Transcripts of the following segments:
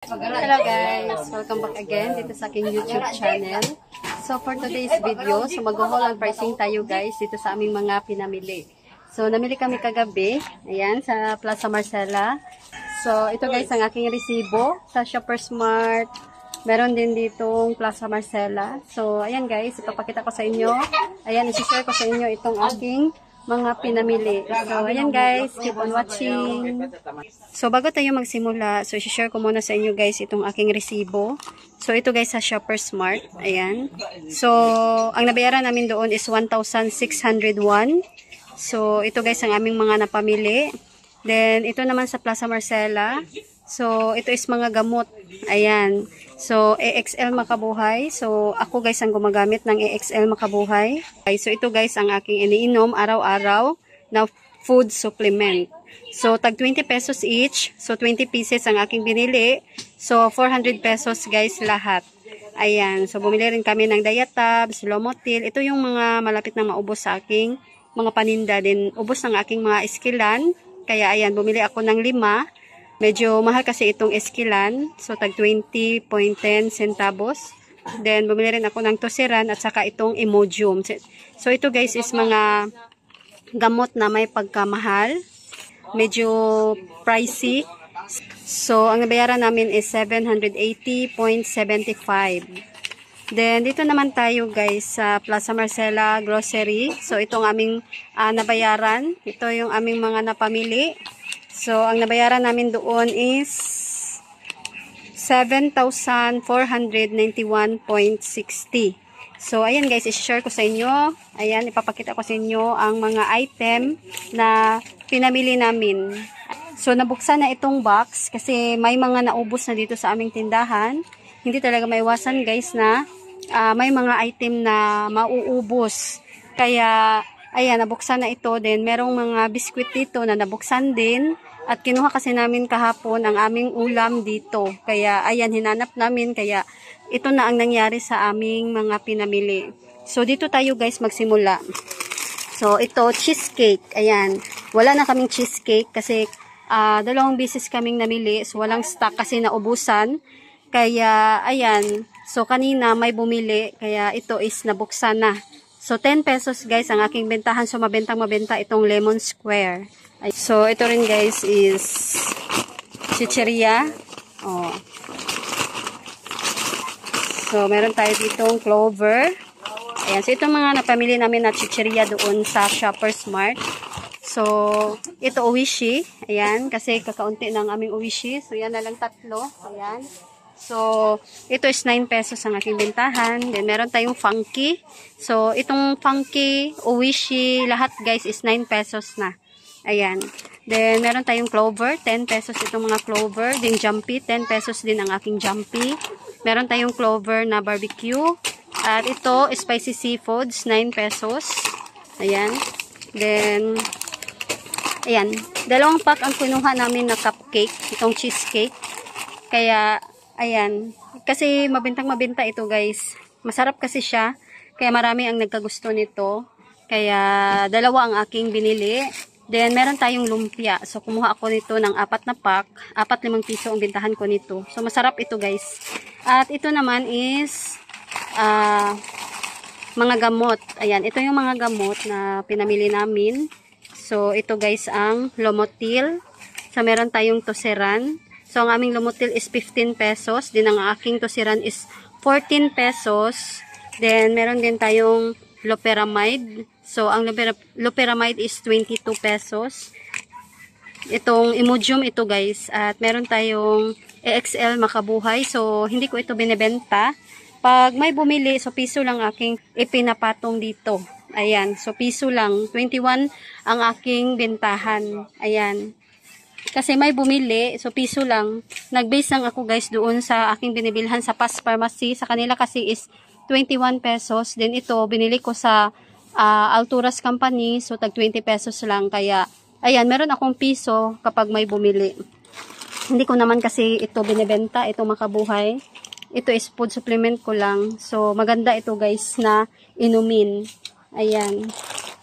Hello guys! Welcome back again dito sa aking YouTube channel. So for today's video, so mag-haul and pricing tayo guys dito sa aming mga pinamili. So namili kami kagabi, ayan, sa Plaza Marcela. So ito guys ang aking resibo sa Shoppers Mart. Meron din ditong Plaza Marcela. So ayan guys, ipapakita ko sa inyo. Ayan, isi-share ko sa inyo itong aking mga pinamili. So, ayan guys, keep on watching. So, bago tayo magsimula, so, i-share ko muna sa inyo guys itong aking resibo. So, ito guys sa Shoppers Mart. Ayan. So, ang nabayaran namin doon is 1,601. So, ito guys ang aming mga napamili. Then, ito naman sa Plaza Marcela. So, ito is mga gamot. Ayan. So, AXL Makabuhay. So, ako guys ang gumagamit ng AXL Makabuhay. Okay, so, ito guys ang aking iniinom araw-araw na food supplement. So, tag 20 pesos each. So, 20 pieces ang aking binili. So, 400 pesos guys lahat. Ayan. So, bumili rin kami ng Diatabs, Lomotil. Ito yung mga malapit na maubos sa aking mga paninda. Din ubos ng aking mga iskilan. Kaya, ayan, bumili ako ng 5. Medyo mahal kasi itong eskilan. So, tag 20.10 centavos. Then, bumili rin ako ng Tosiran at saka itong Imodium. So, ito guys is mga gamot na may pagkamahal. Medyo pricey. So, ang nabayaran namin is 780.75. Then, dito naman tayo guys sa Plaza Marcela Grocery. So, itong aming nabayaran. Ito yung aming mga napamili. So, ang nabayaran namin doon is 7,491.60. So, ayan guys, i-share ko sa inyo. Ayan, ipapakita ko sa inyo ang mga item na pinamili namin. So, nabuksan na itong box kasi may mga naubos na dito sa aming tindahan. Hindi talaga maiwasan guys na may mga item na mauubos. Kaya, ayan, nabuksan na ito. Then, merong mga biskwit dito na nabuksan din. At kinuha kasi namin kahapon ang aming ulam dito. Kaya, ayan, hinanap namin. Kaya, ito na ang nangyari sa aming mga pinamili. So, dito tayo guys magsimula. So, ito, cheesecake. Ayan. Wala na kaming cheesecake kasi 2 beses kaming namili. So, walang stock kasi naubusan. Kaya, ayan. So, kanina may bumili. Kaya, ito is nabuksan na. So, 10 pesos guys ang aking bentahan. So, mabenta itong Lemon Square. So, ito rin guys is chicheria. Oh. So, meron tayo ditong clover. Ayan. So, itong mga napamili namin na chicheria doon sa Shoppers Mart. So, ito Oishi. Ayan. Kasi kakaunti ng aming Oishi. So, yan na lang 3. Ayan. So, ito is 9 pesos ang aking bentahan. Then, meron tayong Funky. So, itong Funky, Oishi, lahat guys is 9 pesos na. Ayan. Then, meron tayong clover. 10 pesos itong mga clover. Then, jumpy. 10 pesos din ang aking jumpy. Meron tayong clover na barbecue. At ito, spicy seafoods. 9 pesos. Ayan. Then, ayan. 2 pack ang kinuha namin na cupcake. Itong cheesecake. Kaya, ayan. Kasi mabintang-mabinta ito guys. Masarap kasi siya. Kaya marami ang nagkagusto nito. Kaya, 2 ang aking binili. Then, meron tayong lumpia. So, kumuha ako nito ng 4 na pack. 4-5 piso ang bintahan ko nito. So, masarap ito guys. At ito naman is mga gamot. Ayan, ito yung mga gamot na pinamili namin. So, ito guys ang Lomotil. So, meron tayong Tosiran. So, ang aming Lomotil is 15 pesos. Din ang aking Tosiran is 14 pesos. Then, meron din tayong Loperamide. So, ang Loperamide is 22 pesos. Itong Imodium ito guys. At meron tayong AXL Makabuhay. So, hindi ko ito binibenta. Pag may bumili, so piso lang aking ipinapatong dito. Ayan. So, piso lang. 21 ang aking bentahan. Ayan. Kasi may bumili, so piso lang. Nag-base lang ako guys doon sa aking binibilhan sa Pas Pharmacy. Sa kanila kasi is 21 pesos. Then ito, binili ko sa Alturas Company. So, tag 20 pesos lang. Kaya, ayan, meron akong piso kapag may bumili. Hindi ko naman kasi ito binibenta. Ito Makabuhay. Ito is food supplement ko lang. So, maganda ito guys na inumin. Ayan.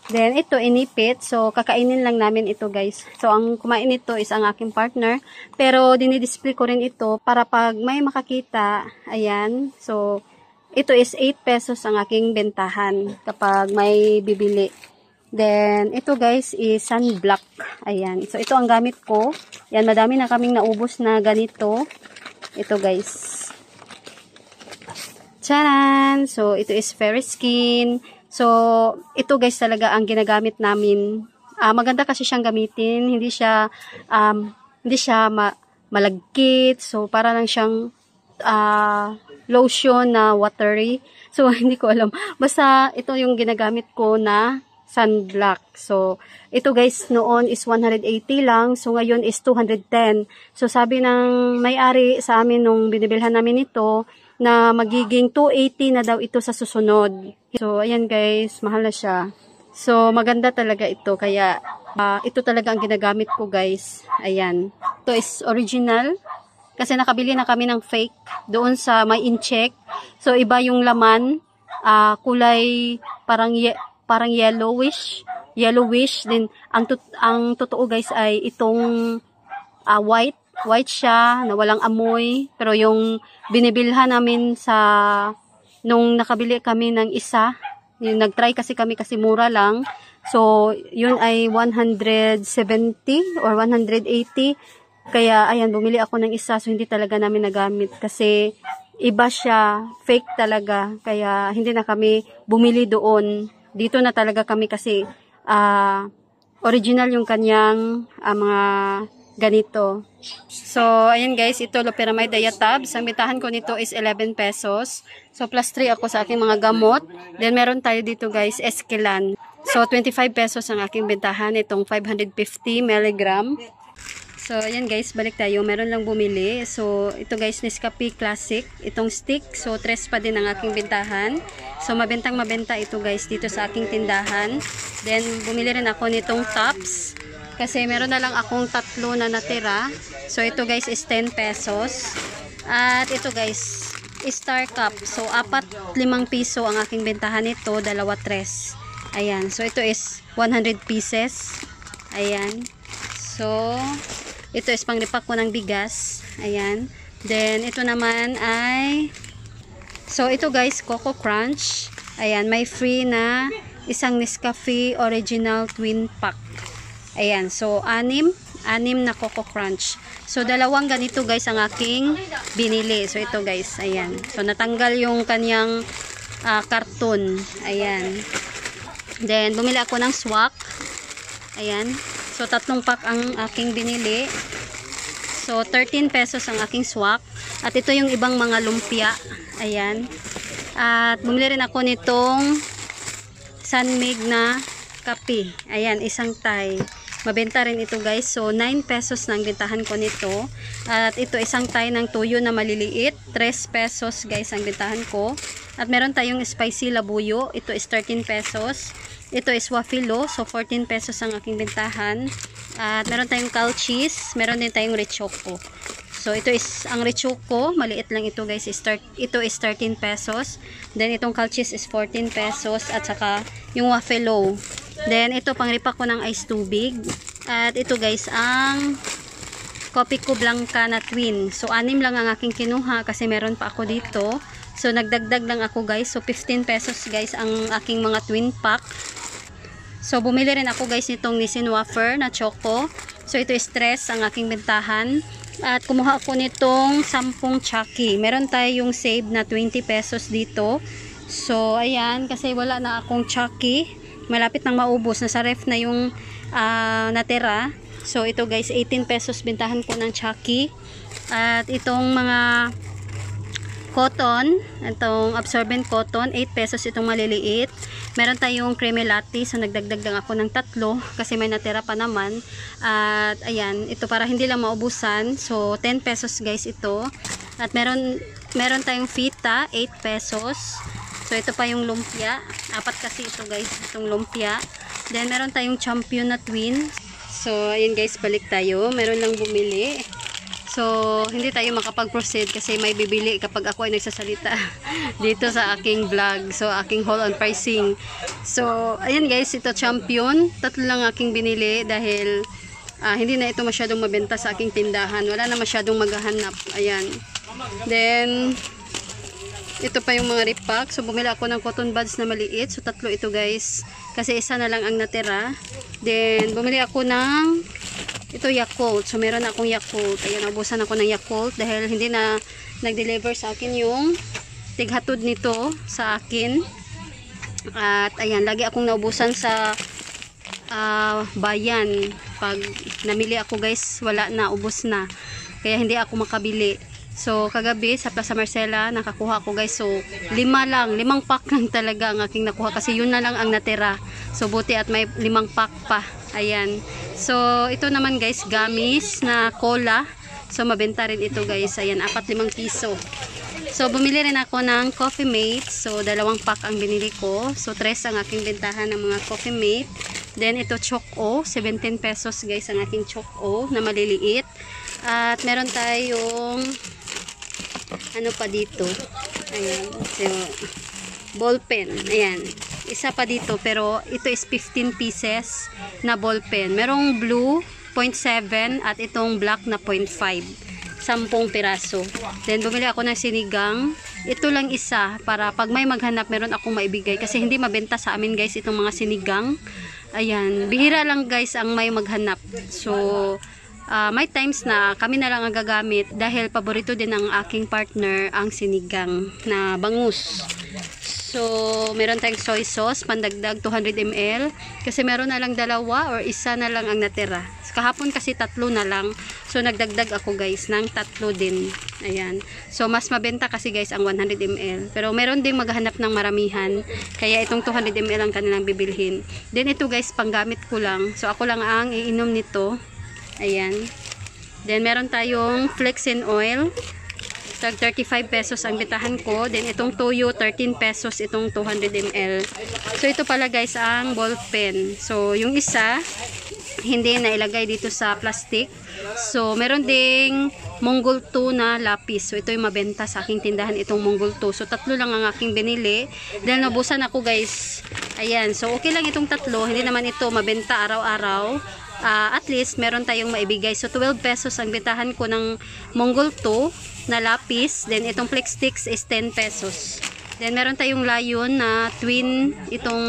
Then, ito, inipit. So, kakainin lang namin ito, guys. So, ang kumain nito is ang aking partner. Pero, dinidisplay ko rin ito para pag may makakita, ayan. So, ito is 8 pesos ang aking bentahan kapag may bibili. Then, ito, guys, is sunblock. Ayan. So, ito ang gamit ko. Yan, madami na kaming naubos na ganito. Ito, guys. Charan! So, ito is Fairy Skin. So, ito guys talaga ang ginagamit namin. Maganda kasi siyang gamitin. Hindi siya malagkit. So, para lang siyang lotion na watery. So, hindi ko alam. Basta, ito yung ginagamit ko na sunblock. So, ito guys, noon is 180 lang. So, ngayon is 210. So, sabi ng may-ari sa amin nung binibilhan namin ito, na magiging 280 na daw ito sa susunod. So, ayan guys, mahal na siya. So, maganda talaga ito. Kaya, ito talaga ang ginagamit ko guys. Ayan. Ito is original. Kasi nakabili na kami ng fake doon sa may incheck. So, iba yung laman. Kulay parang yellowish. Then, ang totoo guys ay itong white siya, na walang amoy. Pero yung binibilhan namin nung nakabili kami ng isa, yung nag-try kasi kami kasi mura lang. So, yun ay 170 or 180. Kaya, ayan, bumili ako ng isa. So, hindi talaga namin nagamit. Kasi, iba siya. Fake talaga. Kaya, hindi na kami bumili doon. Dito na talaga kami kasi, original yung kanyang mga ganito. So, ayan guys, ito Loperamide Diatabs. Ang bentahan ko nito is 11 pesos. So, plus 3 ako sa aking mga gamot. Then, meron tayo dito guys, Esquilan. So, 25 pesos ang aking bentahan. Itong 550 milligram. So, ayan guys, balik tayo. Meron lang bumili. So, ito guys, Nescafe Classic. Itong stick. So, 3 pa din ang aking bentahan. So, mabenta ito guys dito sa aking tindahan. Then, bumili rin ako nitong tops. Kasi meron na lang akong 3 na natira. So, ito guys is 10 pesos. At ito guys, Star Cup. So, 4-5 piso ang aking bentahan nito. 2-3. Ayan. So, ito is 100 pieces. Ayan. So, ito is panglipak ko ng bigas. Ayan. Then, ito naman ay so, ito guys, Coco Crunch. Ayan. May free na isang Nescafe Original Twin Pack. Ayan, so 6 na Coco Crunch. So, 2 ganito guys ang aking binili. So, ito guys, ayan. So, natanggal yung kanyang karton. Ayan. Then, bumili ako ng swak. Ayan. So, 3 pack ang aking binili. So, 13 pesos ang aking swak. At ito yung ibang mga lumpia. Ayan. At bumili rin ako nitong Sunmig na kape. Ayan, isang Thai. Mabenta rin ito guys. So, 9 pesos na ang bentahan ko nito. At ito isang Thai ng tuyo na maliliit. 3 pesos guys ang bentahan ko. At meron tayong spicy labuyo. Ito is 13 pesos. Ito is wafilo. So, 14 pesos ang aking bentahan. At meron tayong cow cheese. Meron din tayong rechoko. So, ito is ang rechoko. Maliit lang ito guys. Ito is 13 pesos. Then, itong cow cheese is 14 pesos. At saka yung wafilo. Then, ito pangripak ko ng ice tubig. At ito guys, ang Coffee ko Blanca na twin. So, 6 lang ang aking kinuha kasi meron pa ako dito. So, nagdagdag lang ako guys. So, 15 pesos guys ang aking mga twin pack. So, bumili rin ako guys nitong Nissin Wafer na choco. So, ito is 3 ang aking bentahan. At kumuha ako nitong 10 Chucky. Meron tayong save na 20 pesos dito. So, ayan. Kasi wala na akong Chucky. Malapit nang maubos. Nasa ref na yung natira. So, ito guys, 18 pesos bintahan ko ng Chucky. At itong mga cotton, itong absorbent cotton, 8 pesos itong maliliit. Meron tayong creamy latte. So, nagdagdag lang ako ng 3 kasi may natira pa naman. At, ayan, ito para hindi lang maubusan. So, 10 pesos guys ito. At meron tayong fita, 8 pesos. So, ito pa yung lumpia. 4 kasi ito guys, itong lumpia. Then, meron tayong champion na twin. So, ayun guys, balik tayo. Meron lang bumili. So, hindi tayo makapag-proceed kasi may bibili kapag ako ay nagsasalita dito sa aking vlog. So, aking haul on pricing. So, ayan guys, ito champion. 3 lang aking binili dahil hindi na ito masyadong mabenta sa aking tindahan. Wala na masyadong maghahanap. Ayan. Then, ito pa yung mga repack. So, bumili ako ng cotton buds na maliit. So, 3 ito guys. Kasi isa na lang ang natira. Then, bumili ako ng ito Yakult. So, meron akong Yakult. Ayan, naubusan ako ng Yakult dahil hindi na nag-deliver sa akin yung tighatod nito sa akin. At, ayan, lagi akong naubusan sa bayan. Pag namili ako guys, wala na, ubos na. Kaya hindi ako makabili. So, kagabi sa Plaza Marcela, nakakuha ko guys. So, 5 pack lang talaga ang aking nakuha kasi yun na lang ang natira. So, buti at may 5 pack pa. Ayan. So, ito naman guys, gamis na cola. So, mabenta rin ito guys. Ayan, 4-5 piso. So, bumili rin ako ng Coffee Mate. So, 2 pack ang binili ko. So, 3 ang aking bentahan ng mga Coffee Mate. Then, ito Choco. 17 pesos guys ang aking Choco na maliliit. At meron tayong ano pa dito. Ayan. So, ball pen. Ayan. Isa pa dito pero ito is 15 pieces na ball pen. Merong blue 0.7 at itong black na 0.5. 10 piraso. Then bumili ako ng sinigang. Ito lang isa para pag may maghanap meron akong maibigay kasi hindi mabenta sa amin guys itong mga sinigang. Ayan, bihira lang guys ang may maghanap. So may times na kami na lang ang gagamit dahil paborito din ng aking partner ang sinigang na bangus. So, meron tayong soy sauce, pandagdag 200 ml. Kasi meron na lang 2 or isa na lang ang natira. Kahapon kasi 3 na lang. So, nagdagdag ako guys ng 3 din. Ayan. So, mas mabenta kasi guys ang 100 ml. Pero meron ding maghanap ng maramihan. Kaya itong 200 ml ang kanilang bibilhin. Then ito guys, panggamit ko lang. So, ako lang ang iinom nito. Ayan. Then, meron tayong Flexin Oil. Tag 35 pesos ang bitahan ko. Then itong Toyo 13 pesos itong 200 ml. So ito pala guys ang ball pen. So yung isa hindi na ilagay dito sa plastic. So meron ding Mongol 2 na lapis. So ito yung mabenta sa aking tindahan itong Mongol 2. So 3 lang ang aking binili. Dahil nabusan ako guys. Ayan. So okay lang itong 3. Hindi naman ito mabenta araw-araw. At least meron tayong maibigay. So 12 pesos ang bitahan ko ng Mongol 2 na lapis. Then itong flex sticks is 10 pesos. Then meron tayong Lion na twin itong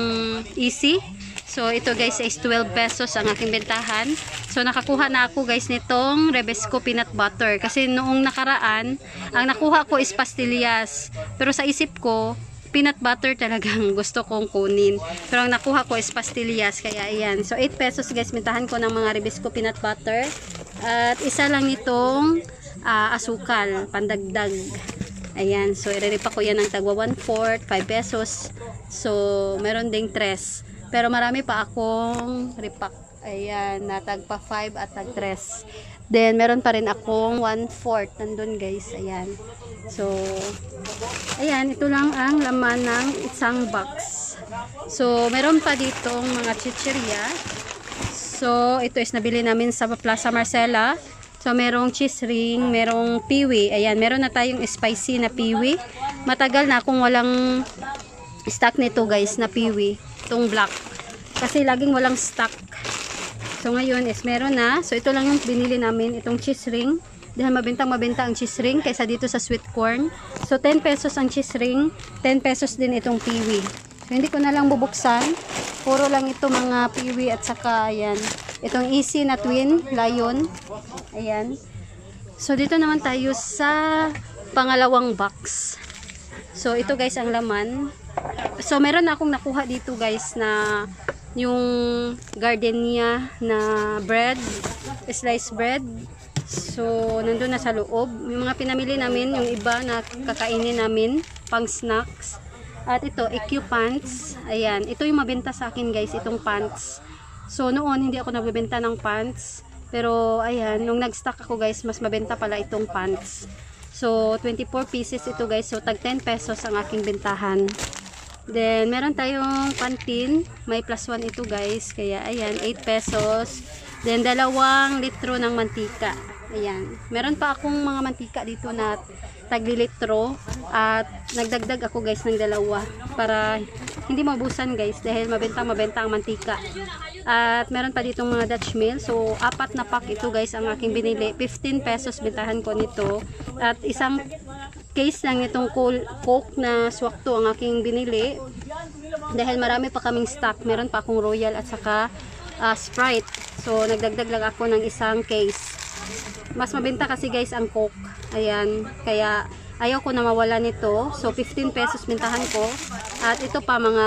easy. So ito guys is 12 pesos ang aking bentahan. So nakakuha na ako guys nitong Rebesco peanut butter. Kasi noong nakaraan, ang nakuha ko is pastillas. Pero sa isip ko, peanut butter talagang gusto kong kunin. Pero ang nakuha ko is pastillas. Kaya ayan. So 8 pesos guys bentahan ko ng mga Rebesco peanut butter. At isa lang nitong asukal, pandagdag. Ayan, so ireripa ko yan ng tagwa 1/4, 5 pesos. So, meron ding 3. Pero marami pa akong repack. Ayan, na tagpa 5 at tag 3. Then, meron pa rin akong 1/4. Nandun guys, ayan. So, ayan, ito lang ang laman ng isang box. So, meron pa ditong mga chichirya. So, ito is nabili namin sa Plaza Marcela. So, merong cheese ring, merong piwi. Ayan, meron na tayong spicy na piwi. Matagal na akong walang stock nito guys, na piwi. Itong black. Kasi laging walang stock. So, ngayon is meron na. So, ito lang yung binili namin, itong cheese ring. Dahil mabenta ang cheese ring kaysa dito sa sweet corn. So, 10 pesos ang cheese ring. 10 pesos din itong piwi. So, hindi ko na lang bubuksan. Puro lang ito mga piwi at saka, ayan. Itong easy na twin, Lion. Ayan. So, dito naman tayo sa pangalawang box. So, ito guys ang laman. So, meron na akong nakuha dito guys na yung gardenia na bread, sliced bread. So, nandun na sa loob. Yung mga pinamili namin, yung iba na kakainin namin, pang snacks. At ito, EQ pants. Ayan. Ito yung mabenta sa akin guys, itong pants. So, noon, hindi ako nagbebenta ng pants. Pero, ayan, nung nag-stock ako guys, mas mabenta pala itong pants. So, 24 pieces ito guys. So, tag 10 pesos ang aking bentahan. Then, meron tayong Pantene. May plus 1 ito guys. Kaya, ayan, 8 pesos. Then, 2 litro ng mantika. Ayan. Meron pa akong mga mantika dito na taglilitro at nagdagdag ako guys ng dalawa para hindi mabusan guys dahil mabenta ang mantika. At meron pa dito mga Dutch meal. So, 4 na pack ito guys ang aking binili. 15 pesos bintahan ko nito. At isang case lang itong Coke na swakto ang aking binili. Dahil marami pa kaming stock. Meron pa akong Royal at saka Sprite. So, nagdagdag lang ako ng isang case. Mas mabenta kasi guys ang Coke. Ayan. Kaya ayaw ko na mawala nito. So, 15 pesos bintahan ko. At ito pa mga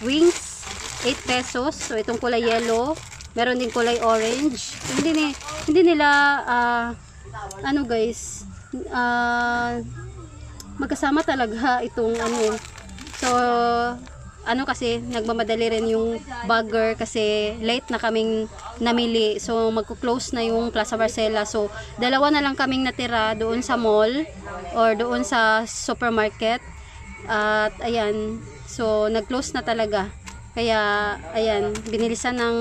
wings. 8 pesos. So, itong kulay yellow. Meron din kulay orange. Hindi nila, ano guys, magkasama talaga itong ano. So, ano kasi, nagmamadali rin yung bagger kasi late na kaming namili. So, magko-close na yung Plaza Marcela. So, dalawa na lang kaming natira doon sa mall or doon sa supermarket. At, ayan. So, nag-close na talaga. Kaya, ayan, binilisan ng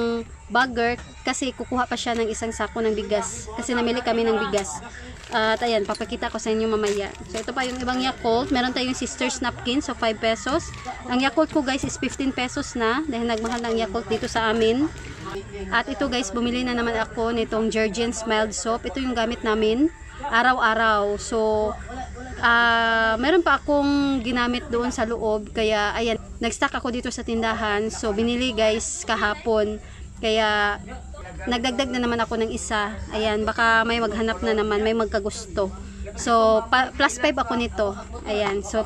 bagger kasi kukuha pa siya ng isang sako ng bigas. Kasi namili kami ng bigas. At ayan, papakita ko sa inyo mamaya. So, ito pa yung ibang Yakult. Meron tayong Sisters napkin, so 5 pesos. Ang Yakult ko guys is 15 pesos na dahil nagmahal ng Yakult dito sa amin. At ito guys, bumili na naman ako nitong Jergens mild soap. Ito yung gamit namin araw-araw. So, meron pa akong ginamit doon sa loob. Kaya, ayan, nag-stock ako dito sa tindahan. So, binili guys kahapon. Kaya, nagdagdag na naman ako ng isa. Ayan, baka may maghanap na naman, may magkagusto. So, plus 5 ako nito. Ayan, so,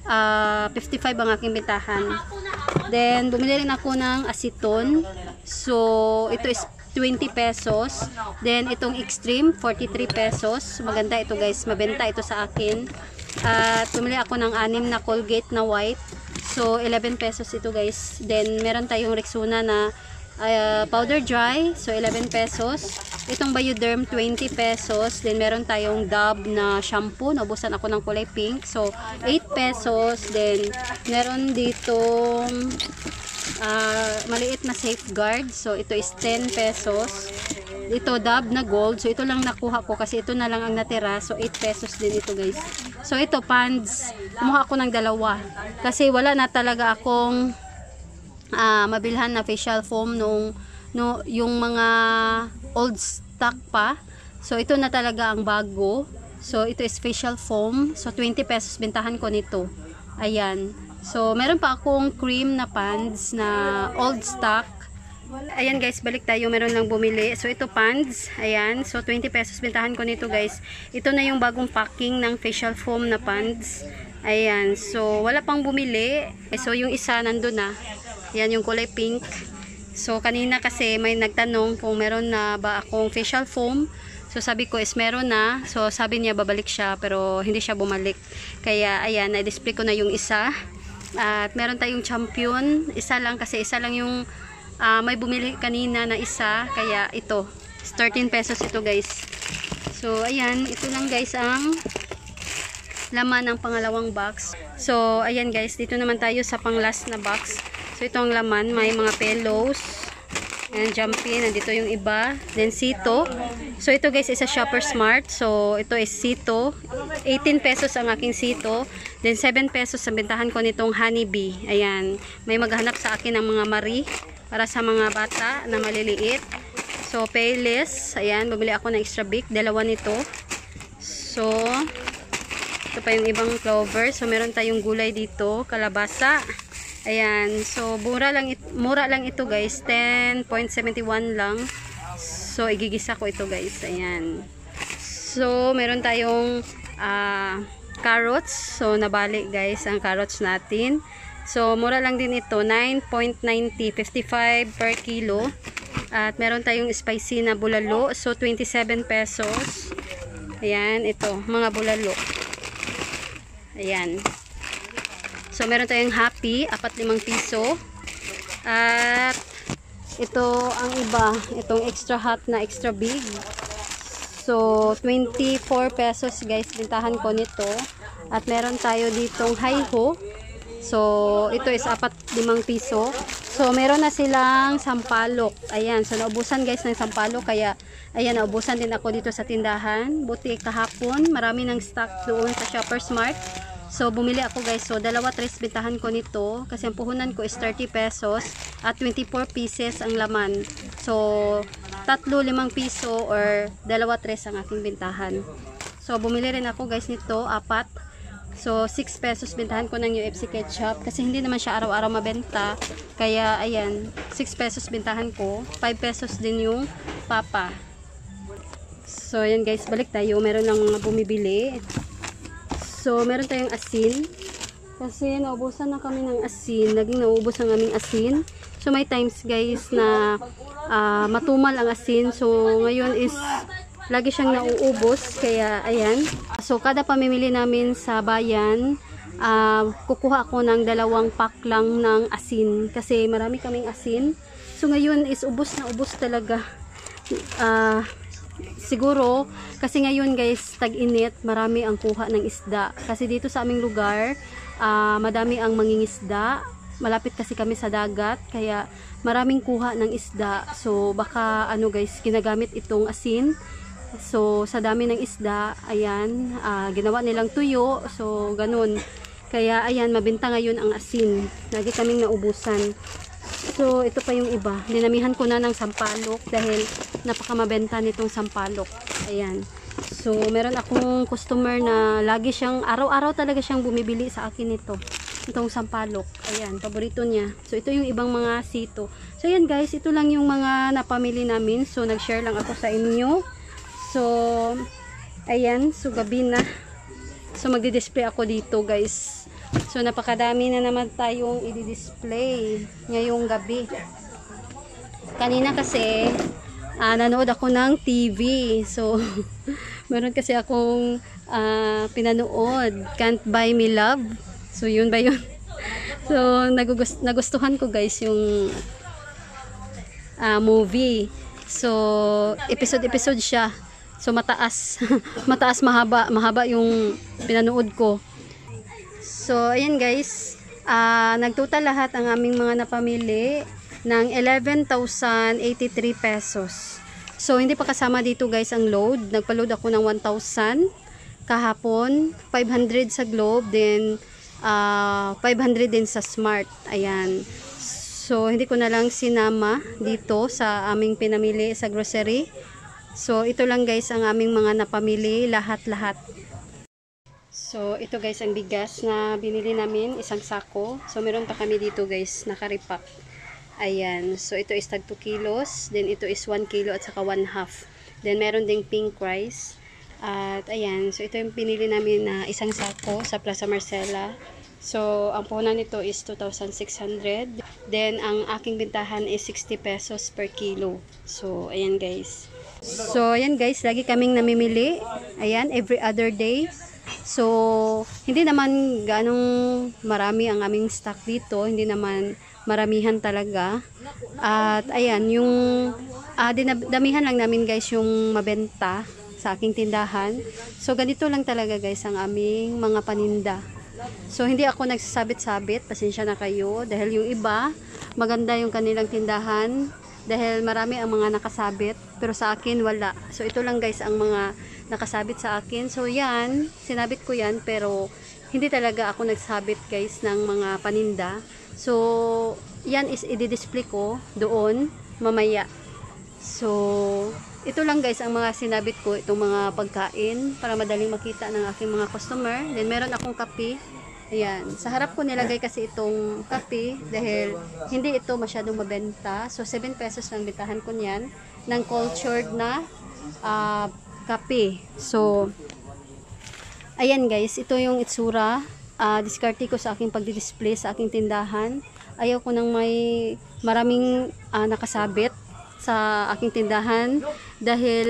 55 ang aking bintahan. Then, bumili rin ako ng aceton. So, ito is 20 pesos. Then, itong Extreme, 43 pesos. Maganda ito guys. Mabenta ito sa akin. At bumili ako ng 6 na Colgate na white. So, 11 pesos ito guys. Then, meron tayong Rexona na powder dry. So, 11 pesos. Itong Bioderm, 20 pesos. Then, meron tayong Dove na shampoo. Naubusan ako ng kulay pink. So, 8 pesos. Then, meron ditong maliit na Safeguard. So, ito is 10 pesos. Ito, Dove na gold. So, ito lang nakuha ko kasi ito na lang ang natira. So, 8 pesos din ito guys. So, ito, pants. Kumuha ako ng dalawa. Kasi wala na talaga akong mabilhan na facial foam yung mga old stock pa. So, ito na talaga ang bago. So, ito is facial foam. So, 20 pesos bintahan ko nito. Ayan. So, meron pa akong cream na pants na old stock. Ayan guys, balik tayo. Meron lang bumili. So, ito pants. Ayan. So, 20 pesos bintahan ko nito guys. Ito na yung bagong packing ng facial foam na pants. Ayan. So, wala pang bumili. So, yung isa nandun na. Ayan yung kulay pink. So, kanina kasi may nagtanong kung meron na ba akong facial foam. So, sabi ko is meron na. So, sabi niya babalik siya pero hindi siya bumalik. Kaya, ayan, na-display ko na yung isa. At meron tayong Champion. Isa lang kasi isa lang yung may bumili kanina na isa. Kaya ito. 13 pesos ito guys. So, ayan. Ito lang guys ang laman ng pangalawang box. So, ayan guys. Dito naman tayo sa pang last na box. So, ito ang laman. May mga pillows. Ayan, Jumpy. Nandito yung iba. Then, Sito. So, ito guys is a Shopper Smart. So, ito is Sito. 18 pesos ang aking Sito. Then, 7 pesos ang bintahan ko nitong Honeybee. Ayan. May maghanap sa akin ng mga Marie para sa mga bata na maliliit. So, Payless. Ayan. Bumili ako ng extra big. Dalawa nito. So, ito pa yung ibang clover. So, meron tayong gulay dito. Kalabasa. Ayan. So, mura lang ito guys. 10.71 lang. So, igigisa ko ito guys. Ayan. So, meron tayong carrots. So, nabalik guys ang carrots natin. So, mura lang din ito. 9.90. 55 per kilo. At meron tayong spicy na bulalo. So, 27 pesos. Ayan. Ito. Mga bulalo. Ayan. So, meron tayong Happy, 4-5 piso. At, ito ang iba. Itong extra hot na extra big. So, 24 pesos guys. Bintahan ko nito. At meron tayo ditong Hi-Ho. So, ito is 4-5 piso. So, meron na silang sampalok. Ayan. So, naubusan guys ng sampalok. Kaya, Ayan, naubusan din ako dito sa tindahan. Buti kahapon, marami ng stock doon sa Shoppers Mart. So, bumili ako guys. So, 2 tres bentahan ko nito. Kasi ang puhunan ko is 30 pesos at 24 pieces ang laman. So, 3, 5 piso or 2 tres ang aking bentahan. So, bumili rin ako guys nito, 4. So, 6 pesos bentahan ko ng UFC ketchup. Kasi hindi naman siya araw-araw mabenta. Kaya, ayan, 6 pesos bentahan ko. 5 pesos din yung papa. So, ayan guys, balik tayo. Meron lang mga bumibili. So, meron tayong asin. Kasi naubusan na kami ng asin. Naging naubos ang aming asin. So, may times guys na matumal ang asin. So, ngayon is lagi siyang nauubos, kaya ayan. So, kada pamimili namin sa bayan, kukuha ako ng 2 pack lang ng asin. Kasi marami kaming asin. So, ngayon is ubos na ubos talaga. Siguro, kasi ngayon guys, tag-init, marami ang kuha ng isda. Kasi dito sa aming lugar, madami ang mangingisda. Malapit kasi kami sa dagat, kaya maraming kuha ng isda. So, baka ano guys, ginagamit itong asin. So, sa dami ng isda, ayan, ginawa nilang tuyo. So, ganun. Kaya, ayan, mabenta ngayon ang asin. Lagi kaming naubusan. So, ito pa yung iba. Dinamihan ko na ng sampalok dahil napakamabenta nitong sampalok. Ayan. So, meron akong customer na lagi siyang, araw-araw talaga siyang bumibili sa akin ito. Itong sampalok. Ayan, paborito niya. So, ito yung ibang mga sito. So, ayan guys, ito lang yung mga napamili namin. So, nag-share lang ako sa inyo. So, ayan. So, gabi na. So, magdi-display ako dito, guys. So, napakadami na naman tayong i-display ngayong gabi. Kanina kasi, nanood ako ng TV. So, meron kasi akong pinanood. Can't Buy Me Love. So, yun ba yun? So, nagustuhan ko, guys, yung movie. So, episode-episode siya. So, mataas. Mataas, mahaba yung pinanood ko. So, ayan guys. Nagtotal lahat ang aming mga napamili ng 11,083 pesos. So, hindi pa kasama dito guys ang load. Nagpa-load ako ng 1,000 kahapon. 500 sa Globe. Then, 500 din sa Smart. Ayan. So, hindi ko na lang sinama dito sa aming pinamili sa grocery. So, ito lang guys ang aming mga napamili, lahat-lahat. So, ito guys ang bigas na binili namin, isang sako. So, meron pa kami dito guys, nakaripak. Ayan. So, ito is tag 2 kilos. Then, ito is 1 kilo at saka 1/2. Then, meron ding pink rice. At, ayan. So, ito yung pinili namin na isang sako sa Plaza Marcela. So, ang puhunan nito is 2,600. Then, ang aking bintahan is 60 pesos per kilo. So, ayan guys. So, ayan guys, lagi kaming namimili. Ayan, every other day. So, hindi naman ganong marami ang aming stock dito. Hindi naman maramihan talaga. At, ayan, yung damihan lang namin guys yung mabenta sa aking tindahan. So, ganito lang talaga guys ang aming mga paninda. So, hindi ako nagsasabit-sabit. Pasensya na kayo. Dahil yung iba, maganda yung kanilang tindahan. Dahil marami ang mga nakasabit, pero sa akin wala. So, ito lang guys ang mga nakasabit sa akin. So, yan, sinabit ko yan, pero hindi talaga ako nagsabit guys ng mga paninda. So, yan is i-display ko doon mamaya. So, ito lang guys ang mga sinabit ko, itong mga pagkain, para madaling makita ng aking mga customer. Then, meron akong kape. Ayan. Sa harap ko nilagay kasi itong kape dahil hindi ito masyadong mabenta. So, 7 pesos lang bentahan ko niyan ng cultured na kape. So, ayan guys. Ito yung itsura. Diskarte ko sa aking pagdi-display sa aking tindahan. Ayaw ko nang may maraming nakasabit sa aking tindahan dahil,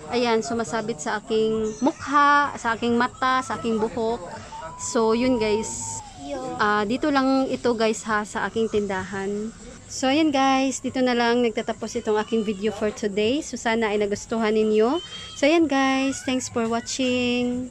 ayan, sumasabit sa aking mukha, sa aking mata, sa aking buhok. So, yun guys. Dito lang ito guys ha, sa aking tindahan. So, ayan guys. Dito na lang nagtatapos itong aking video for today. So, sana ay nagustuhan ninyo. So, ayan guys. Thanks for watching.